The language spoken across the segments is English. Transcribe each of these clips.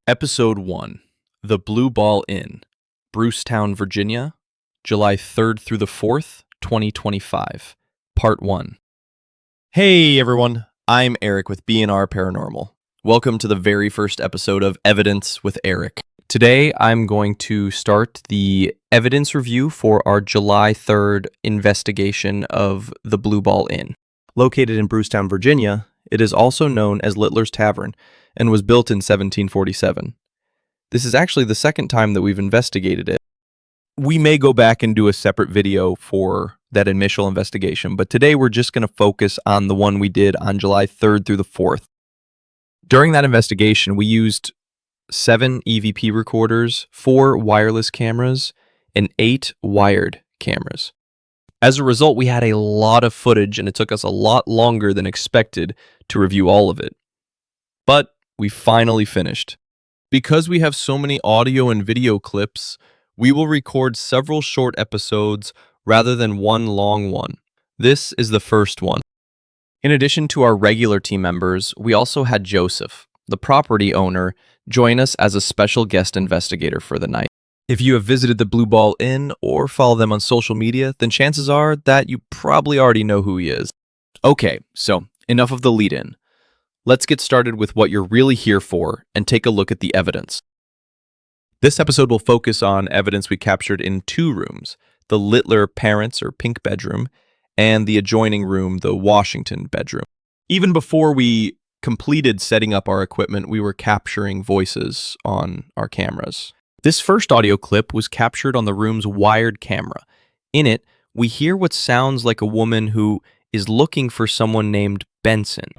Episode 1, The Blue Ball Inn, Brucetown, Virginia, July 3rd through the 4th, 2025, Part 1. Hey everyone, I'm Airick with B R Paranormal. Welcome to the very first episode of Evidence with Airick. Today I'm going to start the evidence review for our July 3rd investigation of the Blue Ball Inn. Located in Brucetown, Virginia, it is also known as Littler's Tavern, and was built in 1747. This is actually the second time that we've investigated it. We may go back and do a separate video for that initial investigation, but today we're just going to focus on the one we did on July 3rd through the 4th. During that investigation, we used 7 EVP recorders, 4 wireless cameras, and 8 wired cameras. As a result, we had a lot of footage, and it took us a lot longer than expected to review all of it. But we finally finished. Because we have so many audio and video clips, we will record several short episodes rather than one long one. This is the first one. In addition to our regular team members, we also had Joseph, the property owner, join us as a special guest investigator for the night. If you have visited the Blue Ball Inn or follow them on social media, then chances are that you probably already know who he is. Okay, so enough of the lead-in. Let's get started with what you're really here for and take a look at the evidence. This episode will focus on evidence we captured in 2 rooms, the Littler parents' or pink bedroom, and the adjoining room, the Washington bedroom. Even before we completed setting up our equipment, we were capturing voices on our cameras. This first audio clip was captured on the room's wired camera. In it, we hear what sounds like a woman who is looking for someone named Benson.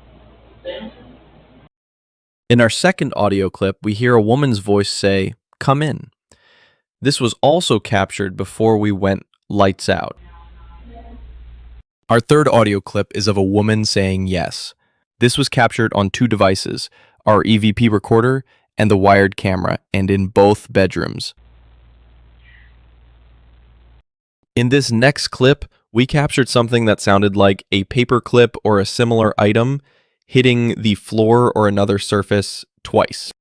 In our second audio clip, we hear a woman's voice say, "Come in." This was also captured before we went lights out. Our third audio clip is of a woman saying yes. This was captured on 2 devices, our EVP recorder and the wired camera, and in both bedrooms. In this next clip, we captured something that sounded like a paper clip or a similar item hitting the floor or another surface twice.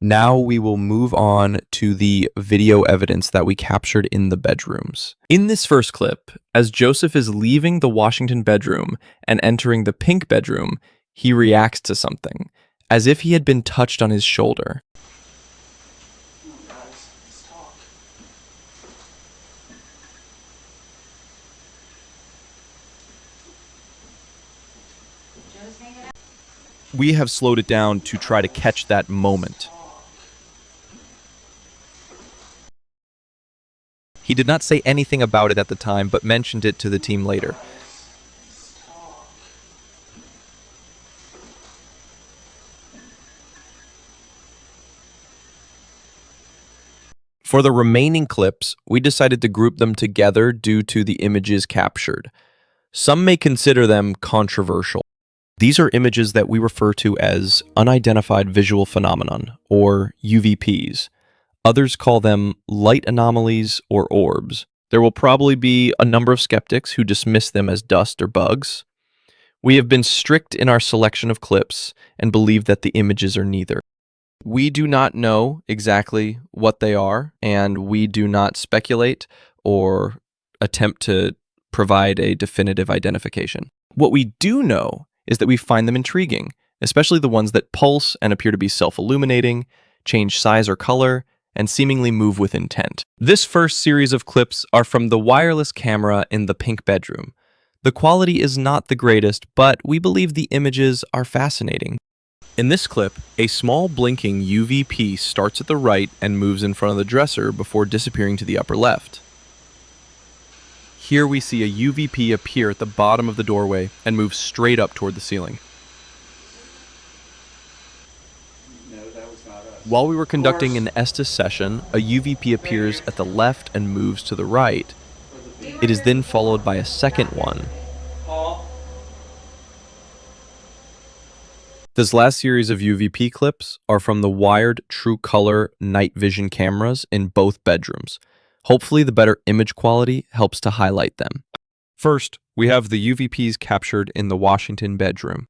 Now we will move on to the video evidence that we captured in the bedrooms. In this first clip, as Joseph is leaving the Washington bedroom and entering the pink bedroom, he reacts to something, as if he had been touched on his shoulder. We have slowed it down to try to catch that moment. He did not say anything about it at the time, but mentioned it to the team later. For the remaining clips, we decided to group them together due to the images captured. Some may consider them controversial. These are images that we refer to as unidentified visual phenomenon, or UVPs. Others call them light anomalies or orbs. There will probably be a number of skeptics who dismiss them as dust or bugs. We have been strict in our selection of clips and believe that the images are neither. We do not know exactly what they are, and we do not speculate or attempt to provide a definitive identification. What we do know is that we find them intriguing, especially the ones that pulse and appear to be self-illuminating, change size or color, and seemingly move with intent. This first series of clips are from the wireless camera in the pink bedroom. The quality is not the greatest, but we believe the images are fascinating. In this clip, a small blinking UVP starts at the right and moves in front of the dresser before disappearing to the upper left. Here we see a UVP appear at the bottom of the doorway and move straight up toward the ceiling. While we were conducting an Estes session, a UVP appears at the left and moves to the right. It is then followed by a second one. This last series of UVP clips are from the wired true color night vision cameras in both bedrooms. Hopefully the better image quality helps to highlight them. First, We have the UVPs captured in the Washington bedroom.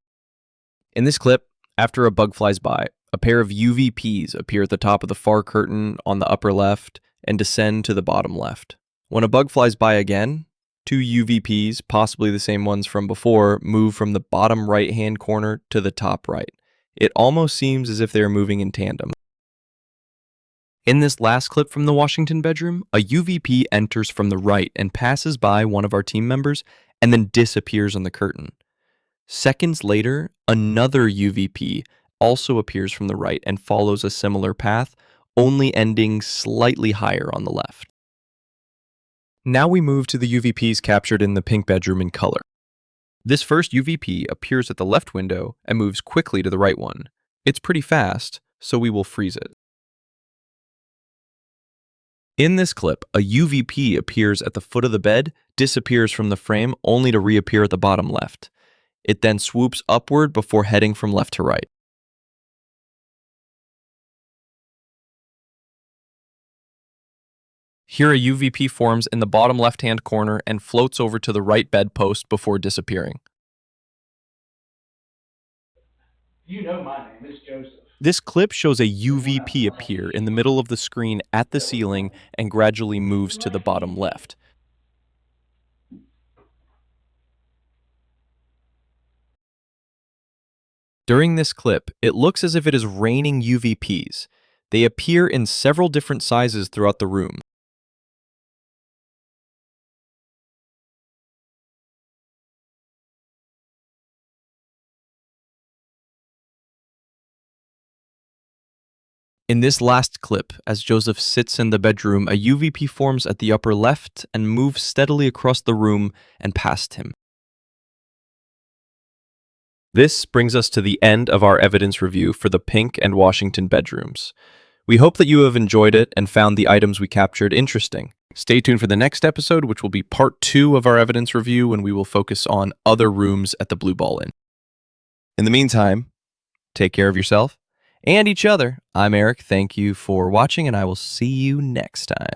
In this clip, after a bug flies by, a pair of UVPs appear at the top of the far curtain on the upper left and descend to the bottom left. When a bug flies by again, two UVPs, possibly the same ones from before, move from the bottom right-hand corner to the top right. It almost seems as if they are moving in tandem. In this last clip from the Washington bedroom, a UVP enters from the right and passes by one of our team members and then disappears on the curtain. Seconds later, another UVP also appears from the right and follows a similar path, only ending slightly higher on the left. Now we move to the UVPs captured in the pink bedroom in color. This first UVP appears at the left window and moves quickly to the right one. It's pretty fast, so we will freeze it. In this clip, a UVP appears at the foot of the bed, disappears from the frame, only to reappear at the bottom left. It then swoops upward before heading from left to right. Here a UVP forms in the bottom left-hand corner and floats over to the right bedpost before disappearing. You know my name is Joseph. This clip shows a UVP appear in the middle of the screen at the ceiling and gradually moves to the bottom left. During this clip, it looks as if it is raining UVPs. They appear in several different sizes throughout the room. In this last clip, as Joseph sits in the bedroom, a UVP forms at the upper left and moves steadily across the room and past him. This brings us to the end of our evidence review for the Pink and Washington bedrooms. We hope that you have enjoyed it and found the items we captured interesting. Stay tuned for the next episode, which will be part 2 of our evidence review, when we will focus on other rooms at the Blue Ball Inn. In the meantime, take care of yourself and each other. I'm Airick. Thank you for watching, and I will see you next time.